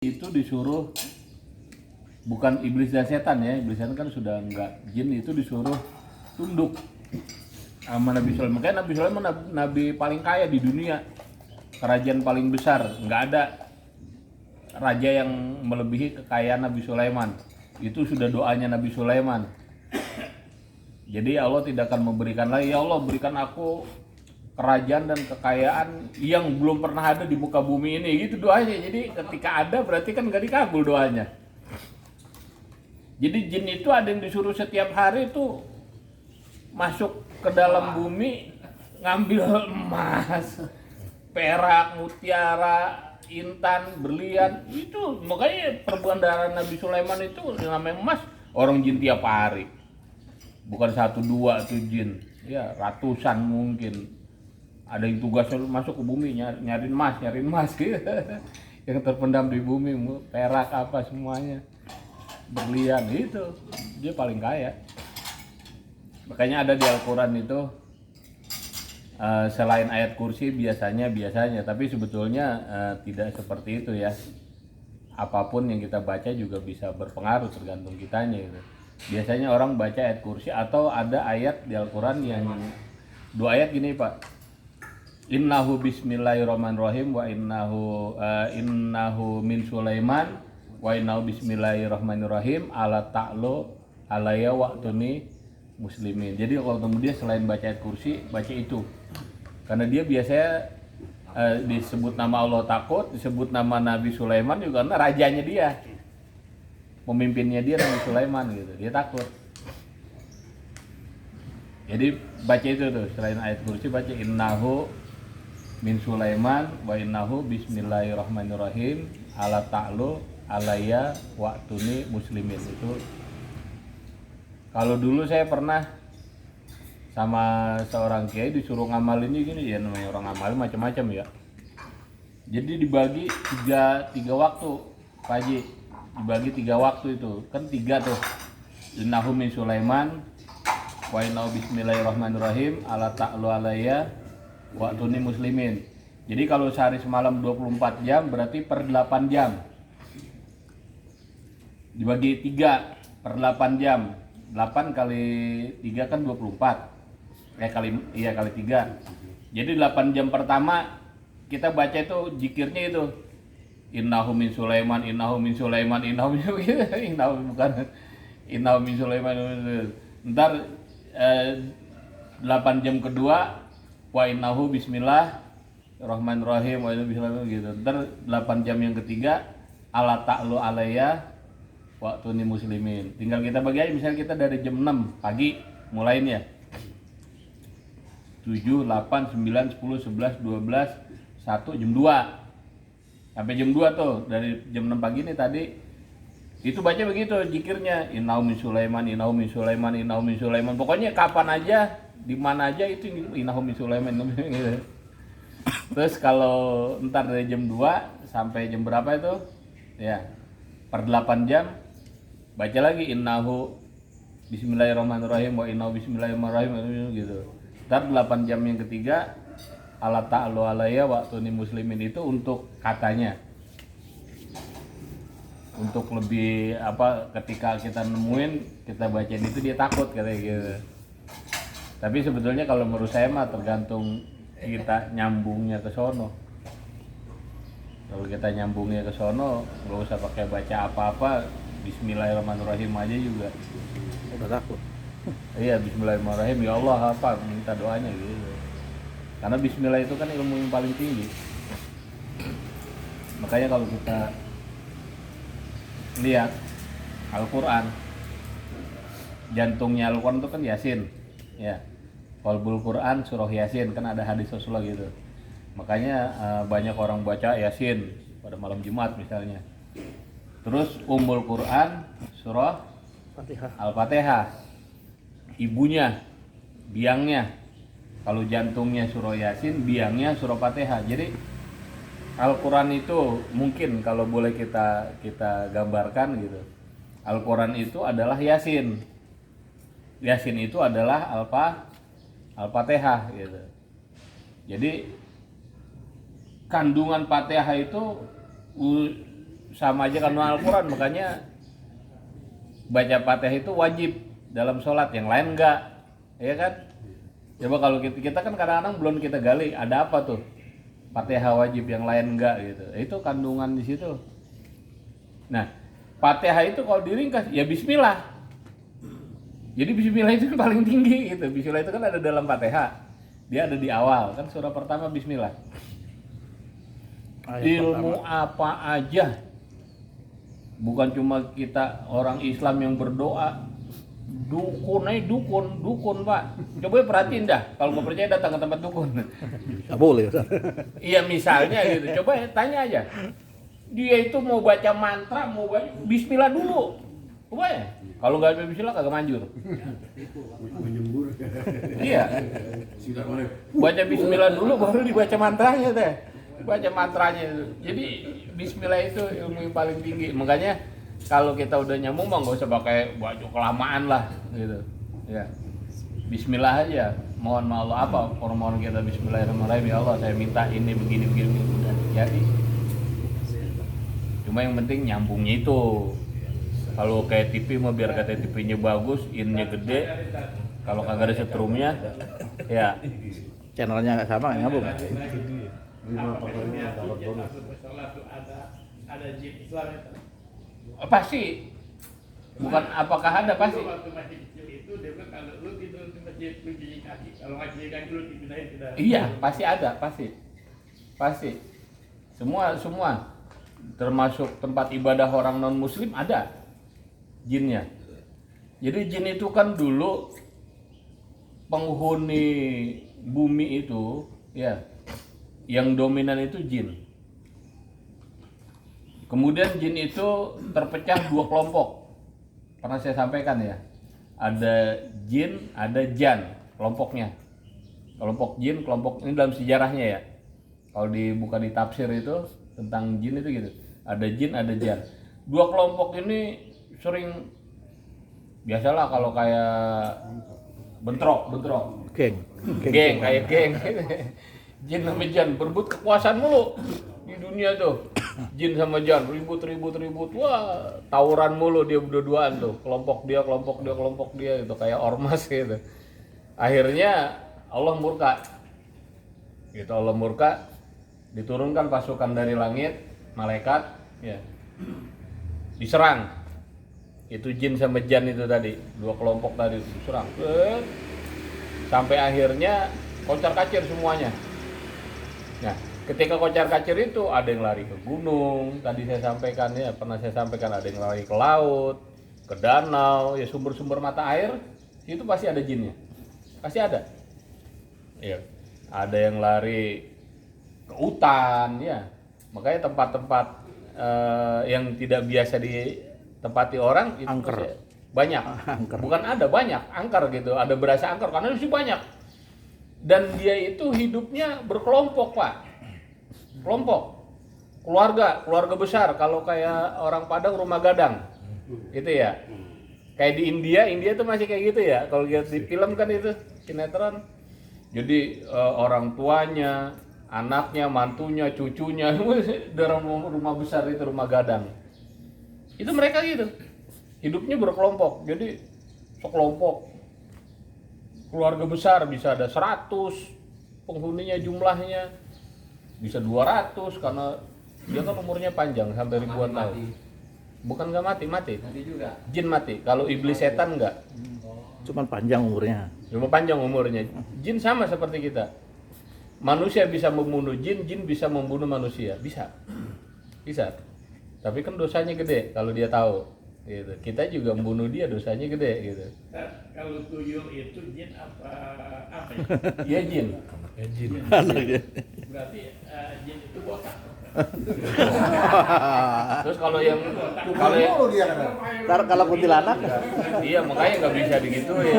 itu disuruh, bukan iblis dan setan ya, iblis dan setan kan sudah enggak, jin itu disuruh tunduk sama Nabi Sulaiman. Makanya Nabi Sulaiman nabi paling kaya di dunia, kerajaan paling besar, nggak ada raja yang melebihi kekayaan Nabi Sulaiman. Itu sudah doanya Nabi Sulaiman. Jadi Allah tidak akan memberikan lagi, ya Allah berikan aku kerajaan dan kekayaan yang belum pernah ada di muka bumi ini, gitu doanya. Jadi ketika ada berarti kan nggak dikabul doanya. Jadi jin itu ada yang disuruh setiap hari itu masuk ke dalam bumi ngambil emas, perak, mutiara, intan, berlian. Itu makanya perbendaharaan Nabi Sulaiman itu namanya emas, orang jin tiap hari. Bukan 1-2 tuh jin, ya ratusan mungkin. Ada yang tugasnya masuk ke bumi nyariin emas gitu. Yang terpendam di bumi, perak apa semuanya, berlian, itu dia paling kaya. Makanya ada di Al-Quran itu selain ayat kursi biasanya, tapi sebetulnya tidak seperti itu ya. Apapun yang kita baca juga bisa berpengaruh, tergantung kitanya gitu. Biasanya orang baca ayat kursi atau ada ayat di Al-Quran yang 2 ayat gini Pak. Innahu bismillahirrahmanirrahim wa innahu min Sulaiman wa innahu bismillahirrahmanirrahim ala ta'lu alaya wa'tuni muslimin. Jadi kalau kemudian selain baca ayat kursi, baca itu. Karena dia biasanya disebut nama Allah takut, disebut nama Nabi Sulaiman juga karena rajanya dia. Pemimpinnya dia Nabi Sulaiman gitu, dia takut. Jadi baca itu tuh, selain ayat kursi baca innahu min Sulaiman wa innahu bismillahirrahmanirrahim ala ta'lu alaya wa'tuni muslimin. Itu kalau dulu saya pernah sama seorang kiai disuruh ngamalin gini, ya namanya orang ngamalin macam-macam ya. Jadi dibagi tiga waktu, Pak Haji. Dibagi 3 waktu itu, kan 3 tuh. Innahu min Sulaiman wa innahu bismillahirrahmanirrahim ala ta'lu alaya wa'tuni muslimin. Jadi kalau sehari semalam 24 jam berarti per 8 jam. Dibagi 3 per 8 jam. 8 kali 3 kan 24. Kali 3. Jadi 8 jam pertama kita baca itu zikirnya itu innahu min Sulaiman, innahu min Sulaiman, innahu min Sulaiman. Ntar 8 jam kedua wa innahu bismillahirrahmanirrahim wa innahu bismillahirrahmanirrahim gitu. Ntar 8 jam yang ketiga ala ta'lu alaya wa'tuni muslimin. Tinggal kita bagi aja, misalnya kita dari jam 6 pagi mulainya 7, 8, 9, 10, 11, 12, 1, jam 2 sampai jam 2 tuh, dari jam 6 pagi nih tadi itu baca begitu zikirnya innahu min Sulaiman, innahu min Sulaiman, innahu min Sulaiman. Pokoknya kapan aja, di mana aja itu innahu min Sulaiman gitu. Terus kalau ntar dari jam 2 sampai jam berapa itu ya per 8 jam baca lagi innahu bismillahirrahmanirrahim wa innahu bismillahirrahmanirrahim gitu. Ntar 8 jam yang ketiga ala ta'lu alaya wa'tuni muslimin, itu untuk katanya, untuk lebih ketika kita nemuin kita bacain itu dia takut kayak gitu. Tapi sebetulnya kalau menurut saya mah tergantung kita nyambungnya ke sono. Kalau kita nyambungnya ke sono nggak usah pakai baca apa-apa, bismillahirrahmanirrahim aja juga udah takut. Iya, bismillahirrahmanirrahim, ya Allah minta doanya gitu. Karena bismillah itu kan ilmu yang paling tinggi. Makanya kalau kita lihat Al-Quran, jantungnya Al-Quran itu kan Yasin ya. Qalbul Quran surah Yasin, kan ada hadis Rasulullah gitu. Makanya banyak orang baca Yasin pada malam Jumat misalnya. Terus Ummul Quran surah Al-Fatihah, ibunya, biangnya. Kalau jantungnya surah Yasin, biangnya surah Fatihah. Jadi Al-Quran itu mungkin kalau boleh kita gambarkan gitu, Al-Quran itu adalah Yasin. Yasin itu adalah Al-Fatihah gitu. Jadi kandungan Fatihah itu sama aja kan Al-Quran, makanya baca Fatihah itu wajib dalam sholat, yang lain enggak, ya kan? Coba kalau kita kan kadang-kadang belum kita gali, ada apa tuh? Fatihah wajib, yang lain enggak gitu. Itu kandungan di situ. Nah, Fatihah itu kalau diringkas ya bismillah. Jadi bismillah itu kan paling tinggi gitu. Bismillah itu kan ada dalam Fatihah. Dia ada di awal, kan surah pertama bismillah. Ilmu apa aja, bukan cuma kita orang Islam yang berdoa, dukun Pak. Coba perhatiin dah, kalau mau percaya datang ke tempat dukun. Nggak boleh. Iya misalnya gitu, coba tanya aja. Dia itu mau baca mantra, mau baca bismillah dulu. Coba ya, kalau nggak ada bismillah kagak manjur. Iya. Baca bismillah dulu baru dibaca mantranya teh. Baca mantranya itu. Jadi bismillah itu ilmu yang paling tinggi. Makanya kalau kita udah nyambung mah nggak usah pakai baju kelamaan lah gitu. Ya. Bismillah aja. Mohon Allah apa? Mohon kita bismillahirrahmanirrahim. Ya Allah, saya minta ini begini udah jadi. Cuma yang penting nyambungnya itu. Kalau kayak TV mah biar kata TV-nya bagus, in-nya gede. Kalau kagak ada setrumnya, ya Channelnya nggak sama, nggak nyambung. Ada jin Islam itu. Pasti. Bukan apakah ada pasti. Waktu masih kecil itu dia bilang kalau lu tidur di masjid lu cuci kaki, kalau nggak cuci kaki lu dipindahin ke dalam. Iya, pasti ada, pasti. Semua termasuk tempat ibadah orang non muslim ada jinnya. Jadi jin itu kan dulu penghuni bumi itu ya, yang dominan itu jin. Kemudian jin itu terpecah dua kelompok. Pernah saya sampaikan ya. Ada jin, ada jan kelompoknya. Kelompok jin, kelompok ini dalam sejarahnya ya. Kalau dibuka di tafsir itu tentang jin itu gitu. Ada jin, ada jan. Dua kelompok ini sering biasalah kalau kayak bentrok. Geng. Kayak geng. Jin sama jan berebut kekuasaan mulu di dunia tuh. Jin sama jan ribut. Wah, tawuran mulu dia berdua-duaan tuh. Kelompok dia itu kayak ormas gitu. Akhirnya Allah murka. Gitu, Allah murka, diturunkan pasukan dari langit, malaikat ya. Diserang. Itu jin sama jan itu tadi, dua kelompok tadi diserang. Sampai akhirnya kocar-kacir semuanya. Nah, ketika kocar-kacir itu ada yang lari ke gunung, tadi saya sampaikan ya, pernah saya sampaikan ada yang lari ke laut, ke danau, ya sumber-sumber mata air, itu pasti ada jinnya. Pasti ada. Ya. Ada yang lari ke hutan ya. Makanya tempat-tempat yang tidak biasa ditempati orang itu Angker. Banyak. Angker. Bukan ada, banyak angker gitu. Ada berasa angker karena masih banyak. Dan dia itu hidupnya berkelompok, Pak. Kelompok. Keluarga besar. Kalau kayak orang Padang rumah gadang. Gitu ya. Kayak di India tuh masih kayak gitu ya. Kalau lihat di film kan itu sinetron. Jadi orang tuanya, anaknya, mantunya, cucunya dalam rumah besar itu, rumah gadang. Itu mereka gitu. Hidupnya berkelompok. Jadi sekelompok keluarga besar bisa ada 100 penghuninya, jumlahnya bisa 200 karena dia kan umurnya panjang sampai ribuan tahun. Bukan nggak mati juga. Jin mati. Kalau iblis setan nggak. Cuman panjang umurnya. Cuma panjang umurnya. Jin sama seperti kita. Manusia bisa membunuh jin, jin bisa membunuh manusia. Bisa. Tapi kan dosanya gede kalau dia tahu. Gitu. Kita juga membunuh dia, dosanya gede gitu. Kalau tuyul itu jin apa ya? Iya jin. Berarti jin itu botak. Terus kalau yang Ntar kalau kuntilanak, iya makanya nggak bisa digituin.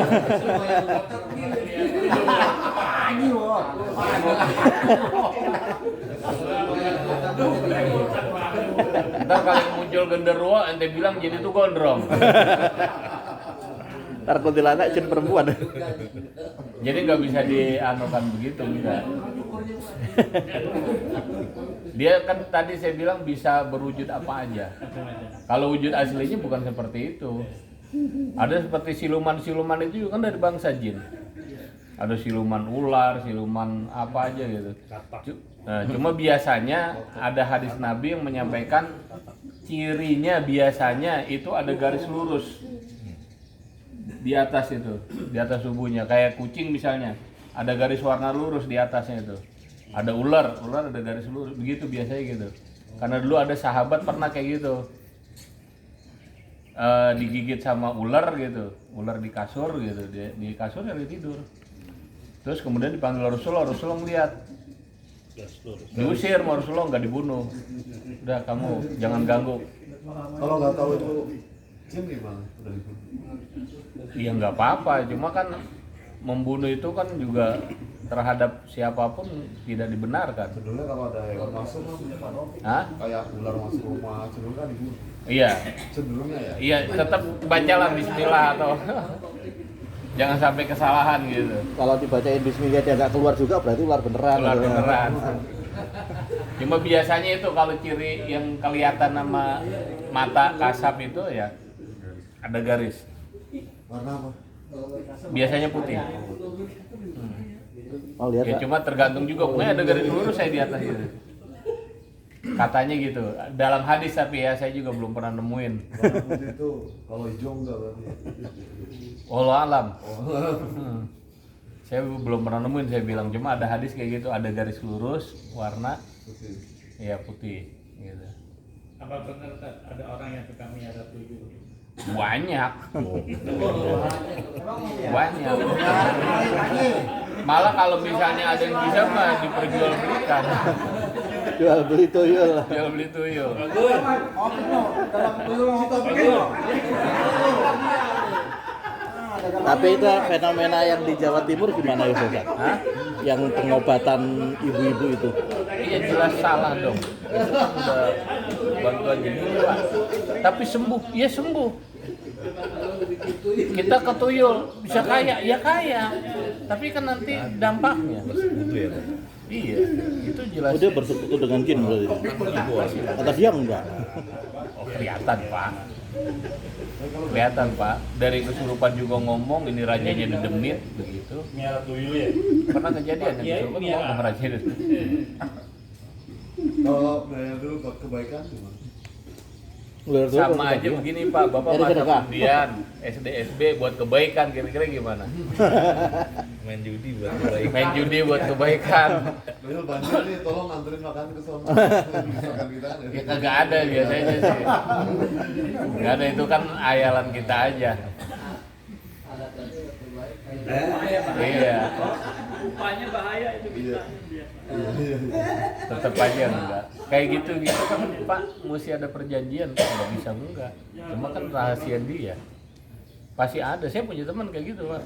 Ntar kalau muncul genderuwo ente bilang jadi tuh gondrong. ntar kuntilanak jin perempuan. Jadi nggak bisa dianukan begitu bisa. Dia kan tadi saya bilang bisa berwujud apa aja. Kalau wujud aslinya bukan seperti itu. Ada seperti siluman-siluman itu juga kan dari bangsa jin. Ada siluman ular, siluman apa aja gitu. Nah, cuma biasanya ada hadis Nabi yang menyampaikan cirinya biasanya itu ada garis lurus di atas itu, di atas tubuhnya. Kayak kucing misalnya, ada garis warna lurus di atasnya itu. Ada ular ada garis lurus, begitu biasanya gitu. Karena dulu ada sahabat pernah kayak gitu, digigit sama ular gitu, ular di kasur gitu, di kasur lagi tidur. Terus kemudian dipanggil Rasulullah ngeliat, diusir sama Rasulullah, nggak dibunuh. Udah, kamu jangan ganggu. Kalau nggak tahu itu jin gimana? Iya nggak apa-apa, cuma kan membunuh itu kan juga terhadap siapapun tidak dibenarkan. Sebelumnya kalau ada hewan masuk Hah? kayak ular masuk rumah, sebelumnya kan dibunuh. Iya, Sebelumnya ya. iya tetap bacalah Bismillah atau jangan sampai kesalahan gitu. Kalau dibacain bismillah dia nggak keluar juga berarti ular beneran. Ular gitu. beneran. Cuma biasanya itu kalau ciri yang kelihatan sama mata kasap itu ya ada garis. Warna apa? Biasanya putih. Oh lihat Ya Pak. cuma tergantung juga, pokoknya ada garis lurus saya di atas itu. Katanya gitu. Dalam hadis tapi ya saya juga belum pernah nemuin. Warna putih itu kalau hijau enggak berarti. Wallahu alam. Saya belum pernah nemuin, saya bilang cuma ada hadis kayak gitu, ada garis lurus warna Putih. ya putih gitu. Apa benar ada orang yang suka miara tuyul? Banyak. Banyak. Malah kalau misalnya ada yang bisa mah diperjualbelikan. Jual beli tuyul. Jual beli tuyul. Tapi itu fenomena yang di Jawa Timur gimana ya Ustaz? Hah? Yang pengobatan ibu-ibu itu. Iya jelas salah dong. Itu kan udah bantuan jiwa. Tapi sembuh, ya sembuh. Kita ke tuyul bisa kaya, ya kaya. Tapi kan nanti dampaknya. Iya, itu jelas. Oh, dia bersekutu dengan jin berarti. Kata dia enggak. Oh, kelihatan Pak. Kelihatan Pak. Dari kesurupan juga ngomong ini rajanya didemit begitu. Miara tuyul ya? Pernah kejadian yang kesurupan ngomong rajanya didemit. Kalau bayar dulu buat kebaikan gimana? Sama aja begini Pak, Bapak Jadi masa sedekah. kemudian SD SB buat kebaikan kira-kira gimana? Main judi buat kebaikan. Main judi buat kebaikan. Bayar banjir nih, tolong anterin makan ke sana. Makan kita. Ya kagak ada biasanya sih. Nggak ada, itu kan ayalan kita aja. Iya, Rupanya bahaya itu bisa. tetap aja enggak. Kayak gitu kan Pak, mesti ada perjanjian, nggak bisa enggak. Cuma kan rahasia dia. Pasti ada, saya punya teman kayak gitu Pak.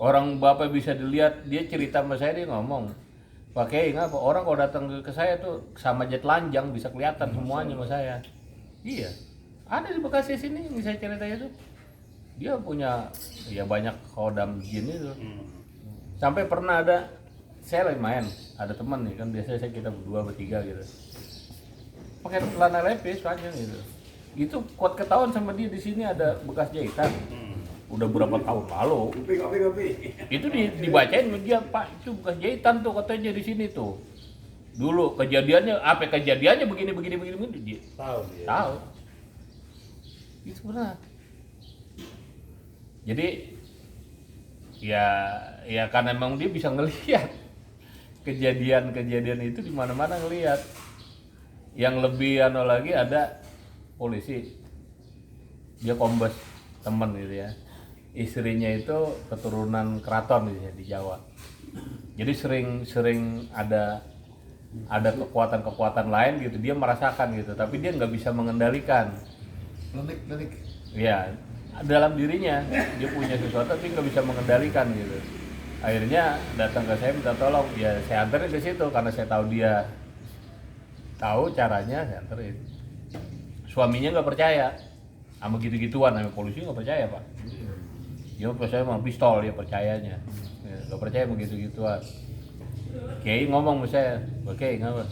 Orang Bapak bisa dilihat, dia cerita sama saya, dia ngomong, Pak Kiai ngapa orang kalau datang ke saya tuh sama jet lanjang bisa kelihatan semuanya sama saya. Iya, ada di Bekasi sini yang saya cerita itu. Dia punya ya banyak kodam jin itu. Sampai pernah ada, saya lagi main, ada teman nih kan biasanya kita berdua bertiga gitu. Pakai celana lepis panjang gitu. Itu kuat ketahuan sama dia, di sini ada bekas jahitan. Udah berapa tahun lalu. Itu dibacain sama dia, Pak, itu bekas jahitan tuh katanya di sini tuh. Dulu kejadiannya begini dia tahu. Itu benar. Jadi ya karena memang dia bisa ngelihat kejadian itu di mana-mana ngelihat. Yang lebih lagi ada polisi, dia kombes temen gitu ya, istrinya itu keturunan keraton gitu ya, di Jawa. Jadi sering ada kekuatan lain gitu, dia merasakan gitu, tapi dia nggak bisa mengendalikan. Klinik. Ya, dalam dirinya dia punya sesuatu tapi nggak bisa mengendalikan gitu. Akhirnya datang ke saya minta tolong, ya saya anterin ke situ karena saya tahu dia tahu caranya, saya anterin. Suaminya nggak percaya sama gitu-gituan, sama polisi nggak percaya Pak. Dia percaya sama pistol, dia percayanya. Nggak percaya sama gitu-gituan. Kiai ngomong sama saya, oke ngapa?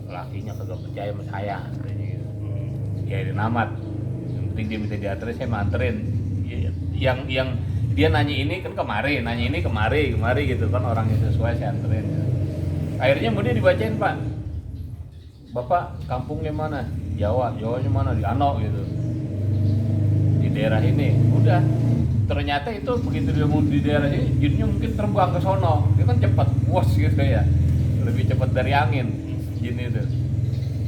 Lakinya kagak percaya sama saya, katanya gitu. Ya namat, yang penting dia minta dianterin, saya manterin. Yang dia nanya ini kan kemari gitu kan, orang yang sesuai saya anterin. Akhirnya mau dia dibacain, Pak. Bapak kampungnya mana? Jawanya mana? Di Ano gitu. Di daerah ini. Udah. Ternyata itu begitu dia mau di daerah ini, jinnya mungkin terbang ke sono. Dia kan cepat, wos gitu ya. Lebih cepat dari angin jin itu.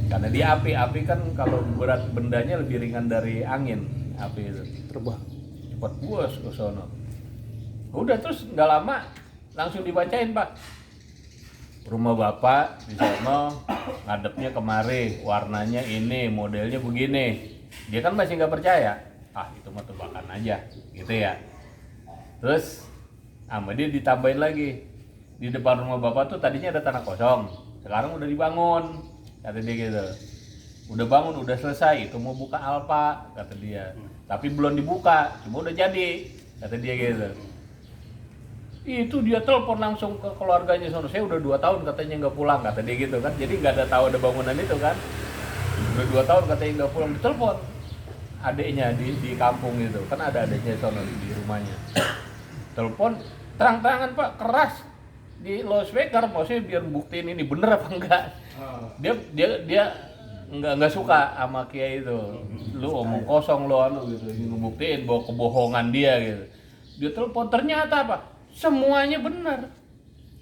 Karena dia api kan kalau berat bendanya lebih ringan dari angin, api itu. Terbang. Cepat wos ke sono. Udah terus nggak lama langsung dibacain, Pak. Rumah Bapak di sono, ngadepnya kemari, warnanya ini, modelnya begini. Dia kan masih nggak percaya. Itu mah tebakan aja, gitu ya. Terus sama dia ditambahin lagi. Di depan rumah Bapak tuh tadinya ada tanah kosong, sekarang udah dibangun, kata dia gitu. Udah bangun, udah selesai, itu mau buka Alfa, kata dia. Tapi belum dibuka, cuma udah jadi, kata dia gitu. Itu dia telepon langsung ke keluarganya sono. Saya udah 2 tahun katanya nggak pulang, kata dia gitu kan. Jadi nggak ada tahu ada bangunan itu kan. Udah 2 tahun katanya nggak pulang, ditelepon adiknya di kampung itu kan, ada adiknya sono di rumahnya. Telepon terang-terangan, Pak, keras di loudspeaker, maksudnya biar buktiin ini bener apa enggak. Dia nggak suka sama Kiai itu. Lu omong kosong lu gitu, ngebuktiin bahwa kebohongan dia gitu. Dia telepon, ternyata apa? Semuanya benar.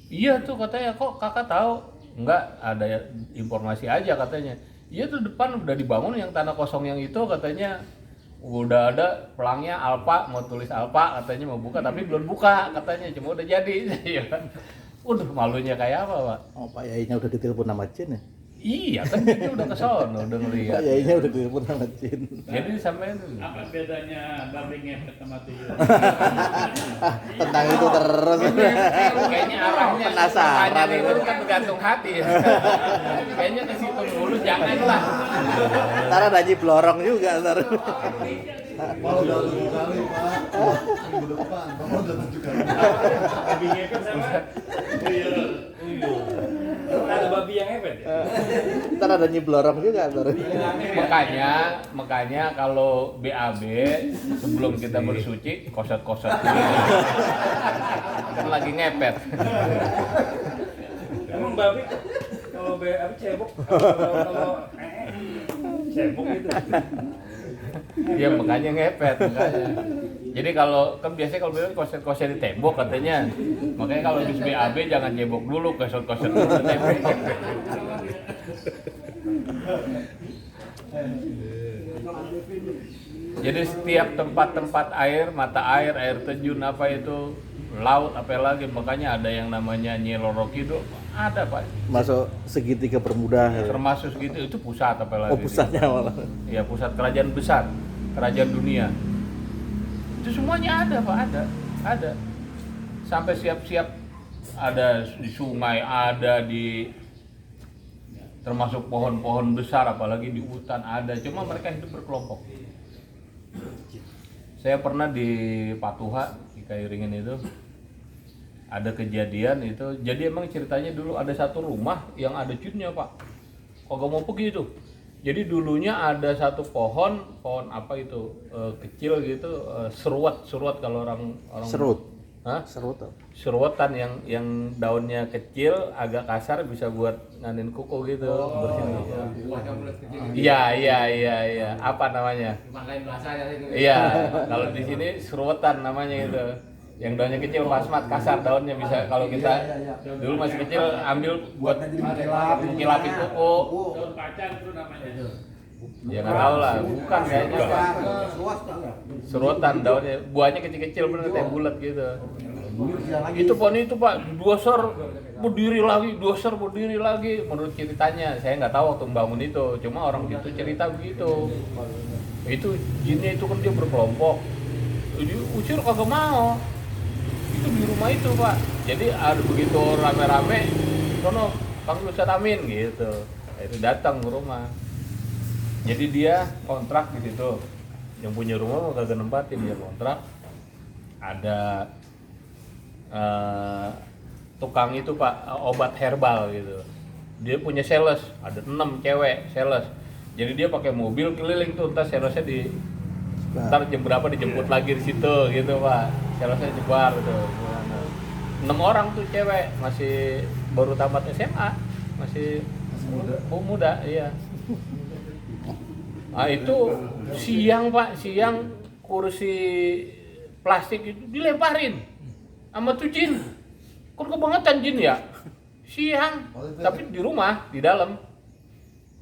Iya tuh katanya, kok kakak tahu? Enggak, ada informasi aja katanya. Iya tuh depan udah dibangun yang tanah kosong yang itu, katanya udah ada pelangnya Alfa, mau tulis Alfa katanya mau buka, tapi belum buka katanya, cuma udah jadi. Udah malunya kayak apa, Pak? Oh, Pak Yainya udah ditelepon sama Jin ya? Iya kan dia udah kesono, udah ngeliat. Pak Yainya udah ditelepon sama Jin. Jadi sampai itu. Apa bedanya babi ngepet sama tuyul? Tentang itu terus. Kayaknya arahnya Penasaran pertanyaan itu kan bergantung hati ya. Kayaknya ke situ dulu, janganlah. Ntar ada blorong juga ntar. Kalau udah 7 kali, Pak. Minggu depan, kalau udah 7 kali. Babi ngepet sama tuyul. Ada babi yang ngepet ya? Ntar ada blorong juga ntar. Makanya kalau BAB sebelum kita bersuci koset-koset dulu. Kan lagi ngepet. Emang babi kalau BAB cebok, kalau cebok gitu. Ya makanya ngepet makanya. Jadi kalau kan biasanya kalau BAB koset-koset di tembok katanya. Makanya kalau habis BAB jangan cebok dulu, koset-koset dulu di tembok. Jadi setiap tempat-tempat air, mata air, air terjun apa itu, laut apa lagi, makanya ada yang namanya Nyi Roro Kidul, ada Pak. Masuk segitiga Bermuda. Termasuk gitu, itu pusat apa lagi. Oh, pusatnya malah. Iya, pusat kerajaan besar, kerajaan dunia. Itu semuanya ada Pak, ada. Sampai siap-siap ada di sungai, ada di termasuk pohon-pohon besar, apalagi di hutan ada. Cuma mereka hidup berkelompok. Saya pernah di Patuha, di Kairingin itu, ada kejadian itu. Jadi emang ceritanya dulu ada satu rumah yang ada jinnya Pak. Kagak mau pergi itu. Jadi dulunya ada satu pohon apa itu, kecil gitu, seruat kalau orang Serut. Hah? Serut apa? Serutan yang daunnya kecil, agak kasar, bisa buat nganin kuku gitu. Iya. Apa namanya? Iya, kalau di sini serutan namanya itu. Yang daunnya kecil, pasmat, kasar daunnya, bisa kalau kita dulu masih kecil ambil buat ngilapin kuku. Daun kacang itu namanya. Ya nggak tahu lah, bukan kayaknya Pak. Serutan daunnya, buahnya kecil-kecil bener kayak bulat gitu. Itu pohon itu Pak, dosor berdiri lagi. Menurut ceritanya, saya nggak tahu waktu membangun itu, cuma orang itu cerita begitu. Itu jinnya itu kan dia berkelompok, jadi usir kagak mau. Itu di rumah itu Pak. Jadi ada begitu rame-rame, sono Kang Ustadz Amin gitu. Itu datang ke rumah. Jadi dia kontrak di situ. Yang punya rumah mau kagak nempatin, dia kontrak. Ada tukang itu Pak, obat herbal gitu. Dia punya sales, ada 6 cewek sales. Jadi dia pakai mobil keliling tuh, entar salesnya ntar jam berapa dijemput lagi di situ gitu Pak. Salesnya jebar gitu. 6 orang tuh cewek, masih baru tamat SMA, masih muda, iya. Nah itu siang Pak, siang kursi plastik itu dilemparin sama tuh jin. Kan kebangetan jin ya, siang, tapi di rumah, di dalam.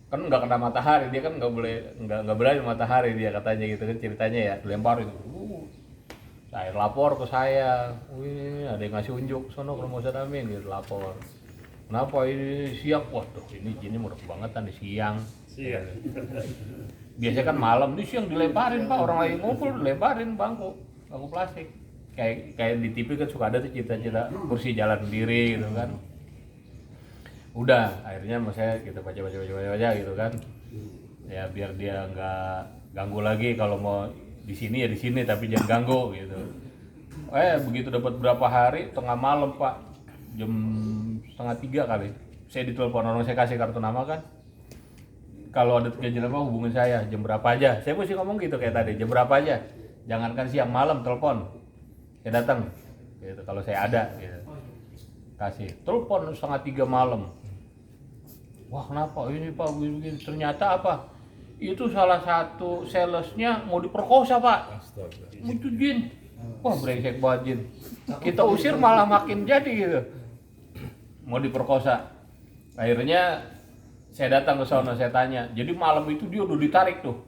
Kan nggak kena matahari, dia kan nggak berani matahari dia katanya gitu kan ceritanya ya, dilemparin. Saya lapor ke saya, wih ada yang ngasih unjuk, sono ke rumah Ustaz Amin, gitu lapor. Kenapa ini siang? Waduh ini jinnya udah kebangetan di siang. Biasanya kan malam, di siang dilemparin Pak, orang lagi ngumpul dilemparin bangku plastik. Kayak di TV kan suka ada tuh cita-cita kursi jalan sendiri gitu kan. Udah, akhirnya saya kita baca gitu kan. Ya biar dia nggak ganggu lagi, kalau mau di sini ya di sini tapi jangan ganggu gitu. Begitu dapat berapa hari, tengah malam Pak, jam 2:30 kali, saya ditelepon orang, saya kasih kartu nama kan. Kalau ada kejadian apa hubungin saya, jam berapa aja. Saya mesti ngomong gitu kayak tadi, jam berapa aja. Jangankan siang malam telepon. Saya datang. Gitu kalau saya ada gitu. Kasih. Telepon 2:30 malam. Wah, kenapa ini Pak begini? Ternyata apa? Itu salah satu salesnya mau diperkosa Pak. Itu jin. Wah, brengsek banget jin. Kita usir malah makin jadi gitu. Mau diperkosa. Akhirnya saya datang ke sana, saya tanya. Jadi malam itu dia udah ditarik tuh.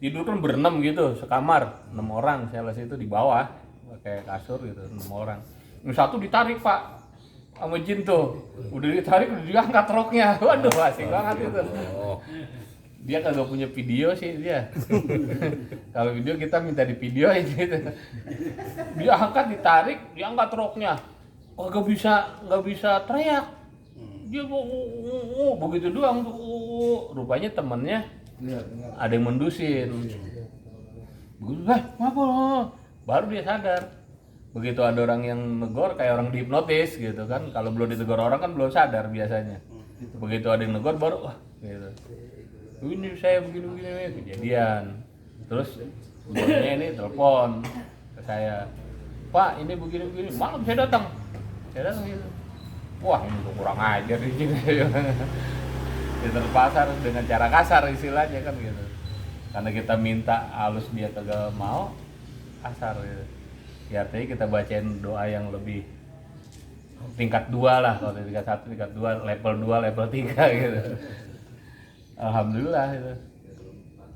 Tidur kan berenam gitu, sekamar. 6 orang sales itu di bawah, pakai kasur gitu, 6 orang. Yang satu ditarik Pak, sama jin tuh. Udah ditarik, udah diangkat roknya. Waduh, asik banget itu. Dia kagak punya video sih dia. Kalau video kita minta di videoin gitu. Dia angkat, ditarik, diangkat roknya. Nggak bisa teriak. Dia begitu doang tuh. Rupanya temennya ada yang mendusin. Begitu, ngapa? Baru dia sadar. Begitu ada orang yang negor, kayak orang dihipnotis gitu kan. Kalau belum ditegur orang kan belum sadar biasanya. Begitu ada yang negor baru gitu. Ini saya begini kejadian. Terus bosnya ini telepon ke saya, Pak ini begini. Malam saya datang gitu. Wah ini tuh kurang ajar di sini. Dia terpasar dengan cara kasar istilahnya kan gitu. Karena kita minta halus dia kagak mau, kasar gitu. Ya artinya kita bacain doa yang lebih tingkat 2 lah, kalau tingkat 1, tingkat 2, level 2, level 3 gitu. Alhamdulillah itu.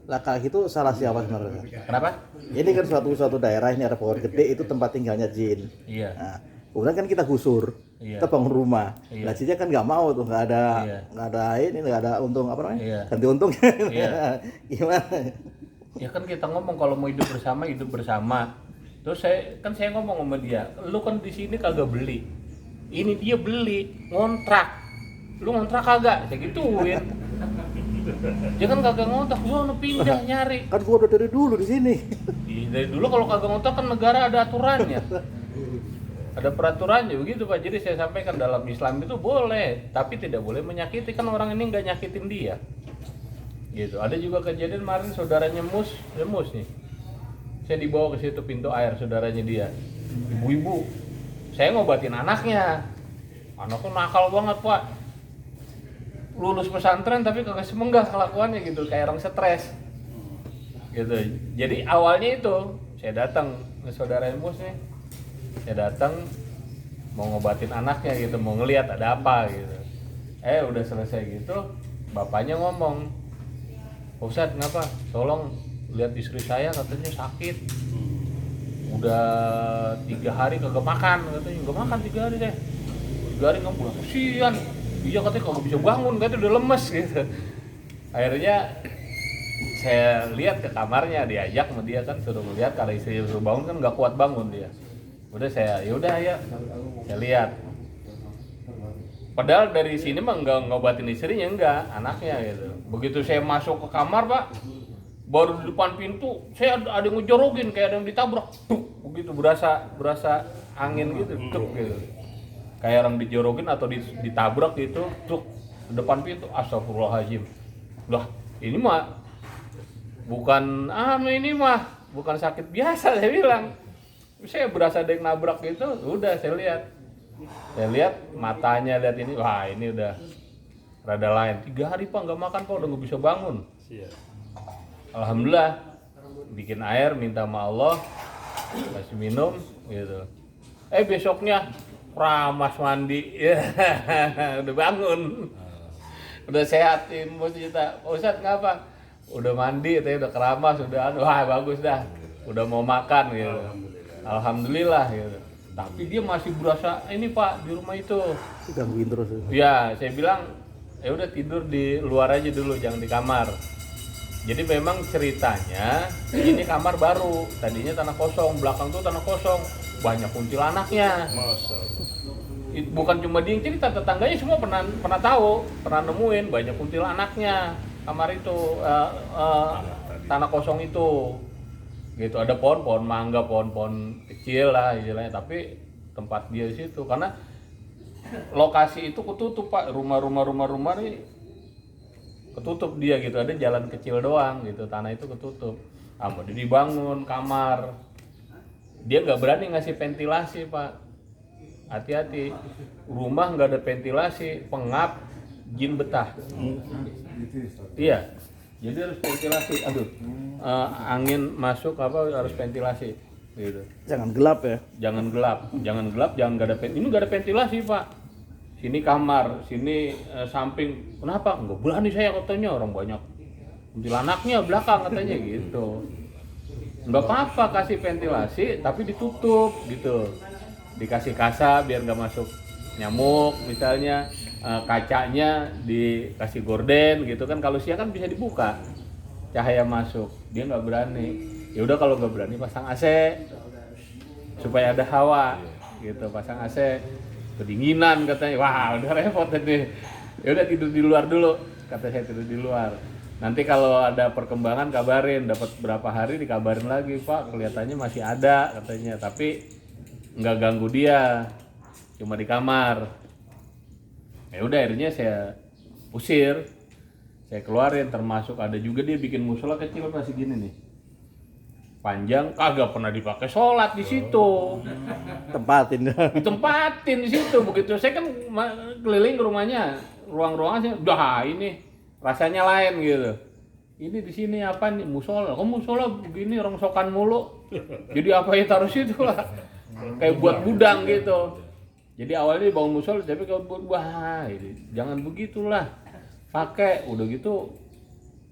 Lah kalau gitu salah siapa sebenarnya? Kenapa? Ini kan suatu daerah, ini ada pohon gede, itu tempat tinggalnya jin. Iya. Nah, kemudian kan kita gusur, kita bangun rumah. Nah, jinnya kan nggak mau tuh, nggak ada untung apa namanya? Iya. Ganti untung. Iya. Gimana? Ya kan kita ngomong kalau mau hidup bersama. Terus saya ngomong sama dia, lu kan di sini kagak beli. Ini dia beli, ngontrak. Lu ngontrak kagak? Saya gituin. Dia kan kagak ngontrak, gua pindah nyari. Kan gua udah dari dulu di sini. Dari dulu kalau kagak ngontrak kan negara ada aturannya. Ada peraturannya begitu Pak. Jadi saya sampaikan dalam Islam itu boleh, tapi tidak boleh menyakiti, kan orang ini nggak nyakitin dia. Gitu. Ada juga kejadian kemarin saudaranya mus nih. Saya dibawa ke situ pintu air saudaranya dia. Ibu-ibu. Saya ngobatin anaknya. Anaknya nakal banget, Pak. Lulus pesantren tapi kagak semenggah kelakuannya gitu, kayak orang stres. Gitu. Jadi awalnya itu saya datang ke saudara mus nih. Saya datang mau ngobatin anaknya gitu, mau ngelihat ada apa gitu. Udah selesai gitu, bapaknya ngomong, Ustadz kenapa? Tolong lihat istri saya katanya sakit. Udah 3 hari kagak makan, katanya nggak makan 3 hari deh. 3 hari nggak pulang, kasihan. Iya katanya kagak bisa bangun, katanya udah lemes gitu. Akhirnya saya lihat ke kamarnya, diajak sama dia kan, suruh melihat kalau istri suruh bangun kan nggak kuat bangun dia. Udah saya saya lihat. Padahal dari sini mah nggak ngobatin istrinya, enggak, anaknya gitu. Begitu saya masuk ke kamar Pak, baru di depan pintu saya ada yang ngejorogin kayak ada yang ditabrak, begitu berasa angin gitu, gitu. kayak orang dijorokin atau ditabrak gitu, truk depan pintu, astagfirullahaladzim. Lah, ini mah bukan ini mah bukan sakit biasa, saya bilang. Saya berasa ada yang nabrak gitu, udah saya lihat matanya, lihat ini, wah ini udah rada lain. 3 hari Pak nggak makan Pak, udah nggak bisa bangun. Alhamdulillah, bikin air, minta sama Allah, kasih minum gitu. Besoknya ramas mandi, udah bangun, udah sehatin. Mau cerita, Ustadz ngapa? Udah mandi, udah keramas, udah wah bagus dah, udah mau makan gitu. Alhamdulillah gitu. Tapi dia masih berasa ini Pak di rumah itu. Gangguin terus. Ya, saya bilang ya udah tidur di luar aja dulu, jangan di kamar. Jadi memang ceritanya ini kamar baru, tadinya tanah kosong, belakang tuh tanah kosong, banyak kuntilanaknya. Bukan cuma dia yang cerita, tetangganya semua pernah tahu, pernah nemuin banyak kuntilanaknya kamar itu, tanah kosong itu. Gitu, ada pohon mangga, pohon kecil lah istilahnya, tapi tempat dia di situ karena lokasi itu ketutup Pak, rumah nih ketutup dia gitu, ada jalan kecil doang gitu, tanah itu ketutup. Dia dibangun kamar, dia nggak berani ngasih ventilasi Pak, hati-hati, rumah nggak ada ventilasi, pengap, jin betah. Iya, jadi harus ventilasi, angin masuk harus ventilasi gitu. Jangan gelap ya. Jangan gelap, jangan nggak ada ventilasi. Ini nggak ada ventilasi Pak. Sini kamar, sini samping. Kenapa? Nggak berani saya katanya, orang banyak kuntilanaknya belakang katanya gitu. Nggak apa-apa kasih ventilasi, tapi ditutup gitu. Dikasih kasa biar nggak masuk nyamuk misalnya. Kacanya dikasih gorden gitu kan, kalau siang kan bisa dibuka cahaya masuk, dia nggak berani. Ya udah kalau nggak berani pasang AC supaya ada hawa gitu, pasang AC, kedinginan katanya. Wah udah repot tadi, ya udah tidur di luar dulu, kata saya, tidur di luar, nanti kalau ada perkembangan kabarin, dapat berapa hari dikabarin lagi Pak, kelihatannya masih ada katanya, tapi nggak ganggu dia, cuma di kamar. Ya udah akhirnya saya usir, saya keluarin, termasuk ada juga dia bikin musola kecil masih gini nih, panjang, kagak pernah dipakai sholat di situ. Ditempatin di situ. Begitu saya kan keliling ke rumahnya, ruang-ruangannya, udah ini rasanya lain gitu. Ini di sini apa nih, musola? Kok musola begini rongsokan mulu? Jadi apa ya taruh situ lah, kayak buat gudang gitu. Jadi awalnya dibangun musola, tapi kalau buat jangan begitulah, pakai udah gitu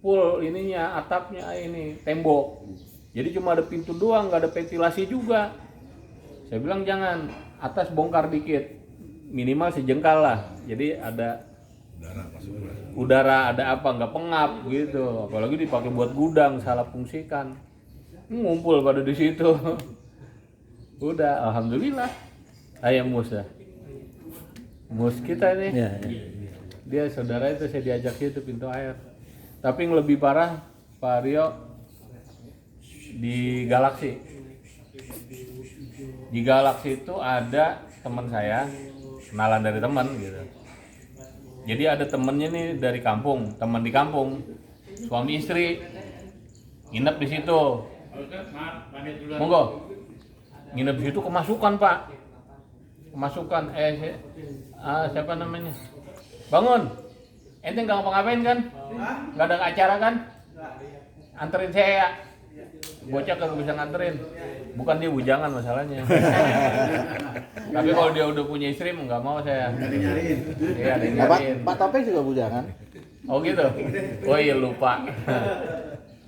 full ininya, atapnya ini tembok. Jadi cuma ada pintu doang, nggak ada ventilasi juga. Saya bilang jangan, atas bongkar dikit, minimal sejengkal lah. Jadi ada udara, ada apa, nggak pengap gitu. Apalagi dipakai buat gudang, salah fungsikan, ngumpul pada di situ. Udah, alhamdulillah. Ayam mus ya, mus kita ini, dia saudara itu saya diajak itu pintu air. Tapi yang lebih parah Pak Rio di Galaksi. Di Galaksi itu ada teman saya, kenalan dari teman gitu. Jadi ada temennya nih dari kampung, teman di kampung, suami istri, nginep di situ. Monggo, nginep di situ kemasukan Pak. Kemasukan, siapa namanya? Bangun, ente nggak ngapa-ngapain kan? Nggak ada acara kan? Anterin saya ya. Bocah kagak bisa nganterin. Bukan dia bujangan masalahnya. Tapi kalau dia udah punya istri nggak mau saya. Iya, Pak Topeng juga bujangan. Oh gitu? Oh iya lupa.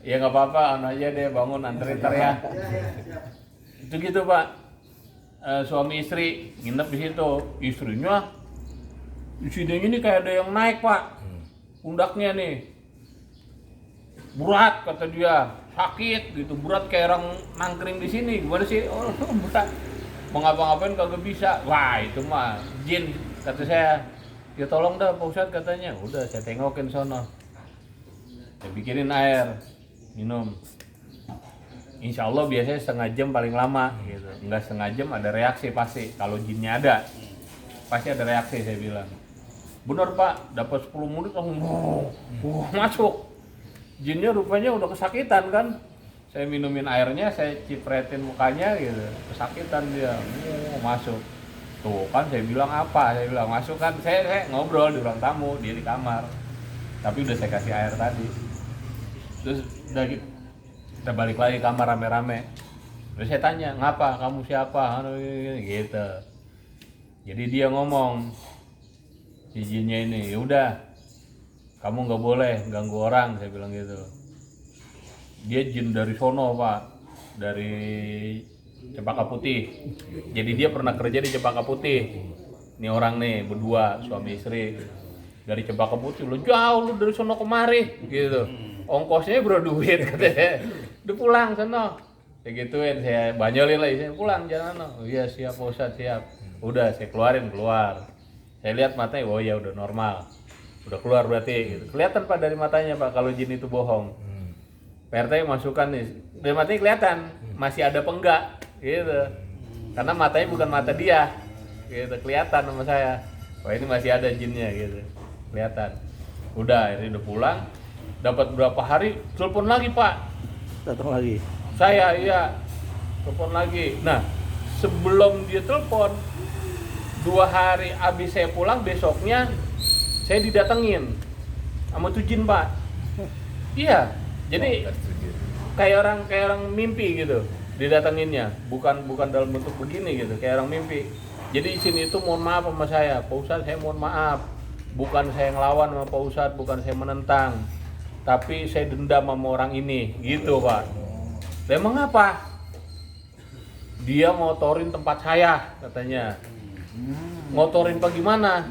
Ya nggak apa-apa, aja deh bangun anterin ntar ya. Itu gitu Pak. Suami istri nginep di situ, istrinya di sini ini kayak ada yang naik Pak, pundaknya nih berat kata dia, sakit gitu, berat kayak orang nangkring di sini. Gimana sih? Oh berat, mau ngapa-ngapain kagak bisa. Wah itu mah jin kata saya. Ya tolong dah Pak Ustadz katanya. Udah saya tengokin sono, saya bikinin air minum. Insya Allah biasanya setengah jam paling lama gitu, enggak setengah jam ada reaksi pasti kalau jinnya ada. pasti ada reaksi, saya bilang. Bener Pak, dapat 10 menit langsung masuk. Jinnya rupanya udah kesakitan kan. Saya minumin airnya, saya cipretin mukanya gitu, kesakitan dia, masuk. Tuh kan saya bilang apa, saya bilang masuk kan, saya ngobrol di ruang tamu, dia di kamar. Tapi udah saya kasih air tadi. Terus udah kita balik lagi kamar rame-rame. Terus saya tanya, ngapa, kamu siapa, gitu. Jadi dia ngomong, si jinnya ini, yaudah, kamu nggak boleh ganggu orang, saya bilang gitu. Dia jin dari sono Pak, dari Cempaka Putih. Jadi dia pernah kerja di Cempaka Putih. Ini orang nih berdua suami istri dari Cempaka Putih. Lu jauh lu dari sono kemari, gitu. Ongkosnya bro duit katanya. Udah pulang sono. Saya gituin, saya banyolin lagi, saya pulang jangan. Oh iya siap Pak Ustadz, siap. Udah saya keluar. Saya lihat matanya, oh ya udah normal. Udah keluar berarti gitu. Kelihatan Pak dari matanya Pak kalau jin itu bohong. PRT masukkan nih, dari matanya kelihatan masih ada apa enggak gitu. Karena matanya bukan mata dia. Gitu, kelihatan sama saya. Wah ini masih ada jinnya gitu. Kelihatan. Udah, ini udah pulang. Dapat berapa hari, telepon lagi Pak. Datang lagi. Saya iya telepon lagi. Nah sebelum dia telepon 2 hari abis saya pulang, besoknya saya didatengin sama tuh jin Pak. Iya, jadi kayak orang mimpi gitu didatanginnya, bukan dalam bentuk begini gitu, kayak orang mimpi. Jadi sini itu mohon maaf sama saya, Pak Ustadz saya mohon maaf, bukan saya ngelawan sama Pak Ustadz, bukan saya menentang, tapi saya dendam sama orang ini, gitu Pak. Emang apa? Dia ngotorin tempat saya katanya. Ngotorin bagaimana?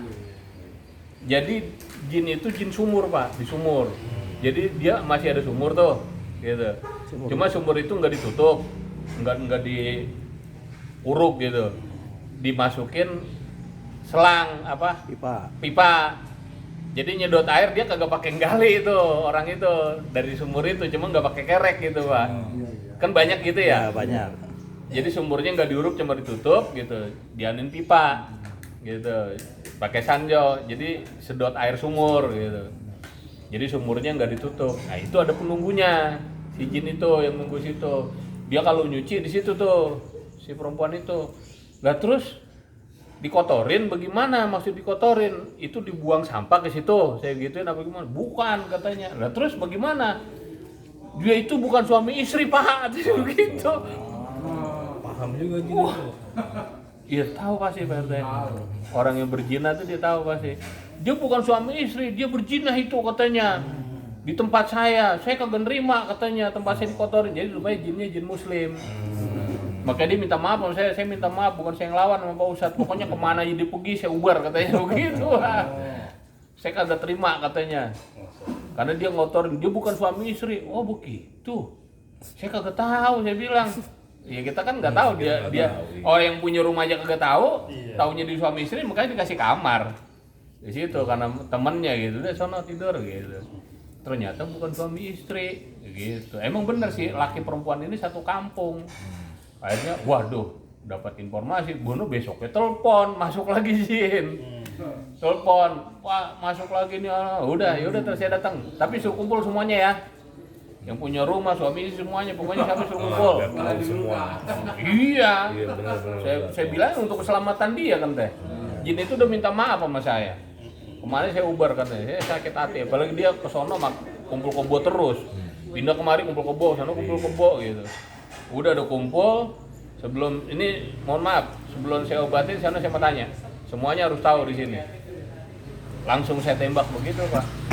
Jadi jin itu jin sumur Pak, di sumur. Jadi dia masih ada sumur tuh, gitu. Cuma sumur itu nggak ditutup, nggak diuruk gitu. Dimasukin selang apa? Pipa. Jadi nyedot air dia kagak pakai gali itu orang itu dari sumur itu, cuma nggak pakai kerek gitu Pak. Kan banyak gitu ya? Banyak. Jadi sumurnya nggak diuruk, cuma ditutup gitu, dianin pipa gitu, pakai sanjo, jadi sedot air sumur gitu. Jadi sumurnya nggak ditutup. Nah itu ada penunggunya, si jin itu yang nunggu situ. Dia kalau nyuci di situ tuh si perempuan itu. Lah terus dikotorin bagaimana? Maksud dikotorin itu dibuang sampah ke situ. Saya gituin apa gimana? Bukan katanya. Lah terus bagaimana? Dia itu bukan suami istri Pak, gitu. Paham juga gitu. Iya tahu pasti Pak RT. Orang yang berzina tuh dia tahu pasti. Dia bukan suami istri, dia berzina itu katanya. Di tempat saya kagak nerima katanya tempat saya dikotorin. Jadi rupanya jinnya jin muslim. Makanya dia minta maaf sama saya minta maaf, bukan saya ngelawan sama Pak Ustadz. Pokoknya kemana aja dia pergi saya ubar katanya begitu. Saya kagak terima katanya. Karena dia ngotorin, dia bukan suami istri. Oh begitu. Saya kagak tahu, saya bilang. Ya kita kan nggak tahu dia oh yang punya rumah aja kagak tahu, taunya di suami istri makanya dikasih kamar di situ karena temennya gitu, udah sono tidur gitu. Ternyata bukan suami istri gitu. Emang bener sih laki perempuan ini satu kampung. Akhirnya waduh dapat informasi, Bono besoknya telepon masuk lagi jin. Telepon, Pak masuk lagi nih, udah ya udah terus saya datang. Tapi suruh kumpul semuanya ya. Yang punya rumah, suami istri semuanya, pokoknya kami suruh kumpul. Semua. Iya. Iya benar. Saya bilang untuk keselamatan dia kan teh. Jin itu udah minta maaf sama saya. Kemarin saya ubar katanya, saya sakit hati. Apalagi dia ke sono kumpul kebo terus. Pindah kemari kumpul kebo, sana kumpul kebo gitu. Udah ada kumpul. Sebelum ini, mohon maaf, sebelum saya obatin, sana saya mau tanya. Semuanya harus tahu di sini. Langsung saya tembak begitu Pak.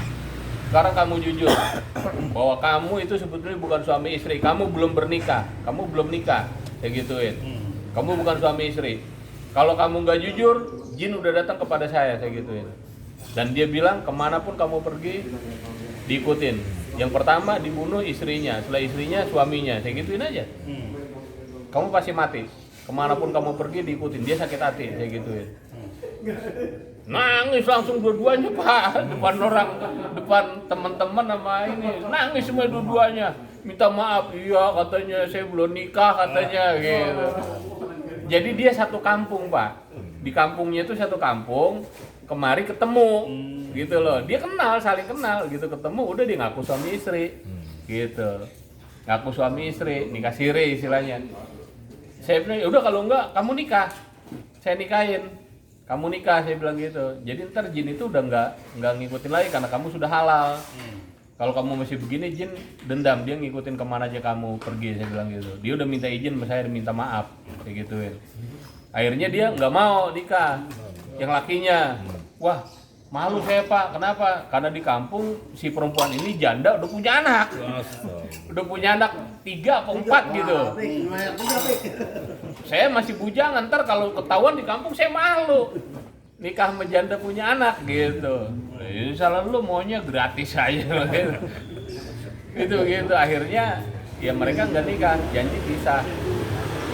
Sekarang kamu jujur bahwa kamu itu sebetulnya bukan suami istri, kamu belum bernikah, kamu belum nikah, kayak gituin. Kamu bukan suami istri. Kalau kamu nggak jujur, jin udah datang kepada saya gituin. Dan dia bilang kemanapun kamu pergi, diikutin. Yang pertama dibunuh istrinya, setelah istrinya suaminya, saya gituin aja. Kamu pasti mati. Kemanapun kamu pergi diikutin, dia sakit hati, saya gituin. Nangis langsung dua-duanya Pak, depan orang, depan teman-teman sama ini, nangis semua dua-duanya, minta maaf, iya katanya saya belum nikah katanya gitu. Jadi dia satu kampung Pak, di kampungnya itu satu kampung, kemari ketemu gitu loh. Dia kenal, saling kenal gitu, ketemu udah dia ngaku suami istri gitu. Ngaku suami istri, nikah siri istilahnya. Saya bilang, ya udah kalau enggak kamu nikah, saya nikahin. Kamu nikah, saya bilang gitu. Jadi ntar jin itu udah nggak ngikutin lagi karena kamu sudah halal. Kalau kamu masih begini, jin dendam, dia ngikutin kemana aja kamu pergi, saya bilang gitu. Dia udah minta izin sama saya, minta maaf, kayak gituin. Akhirnya dia nggak mau nikah, yang lakinya. Wah, malu saya Pak, kenapa? Karena di kampung si perempuan ini janda udah punya anak. Udah punya anak 3 atau 4 gitu. Saya masih bujangan, ntar kalau ketahuan di kampung saya malu. Nikah sama janda punya anak gitu. Ini salah lu maunya gratis aja gitu. Gitu. Akhirnya ya mereka nggak nikah, janji pisah.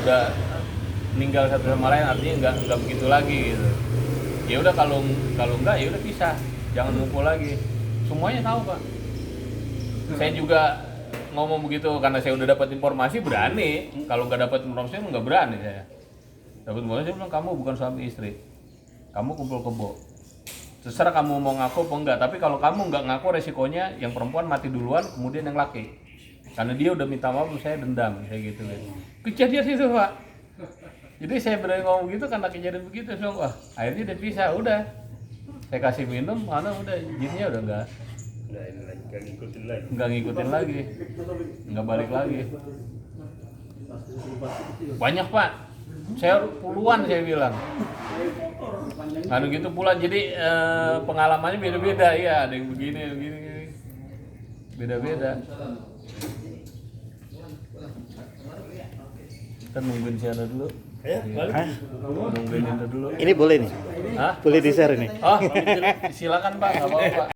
Udah meninggal satu sama lain, artinya nggak begitu lagi gitu. Ya udah kalau enggak ya udah pisah, jangan ngumpul lagi. Semuanya tahu Pak. Saya juga ngomong begitu karena saya udah dapat informasi berani. Kalau nggak dapat informasi nggak berani saya. Dapat informasi saya bilang kamu bukan suami istri, kamu kumpul kebo. Terserah kamu mau ngaku apa enggak. Tapi kalau kamu nggak ngaku resikonya yang perempuan mati duluan, kemudian yang laki. Karena dia udah minta maaf, saya dendam kayak gitu. Kejadian itu Pak. Jadi saya berani ngomong gitu karena kejadian begitu. So, wah, akhirnya udah pisah, udah. Saya kasih minum, mana udah jinnya udah nggak ngikutin lagi, nggak balik lagi. Banyak Pak, saya puluhan saya bilang. Anu gitu pula, jadi pengalamannya beda-beda ya, ada yang begini, beda-beda. Kita nungguin si Ana dulu. Nungguin Ana dulu. Ini boleh nih? Hah? Boleh di-share ini? Oh, silakan Pak, nggak apa-apa.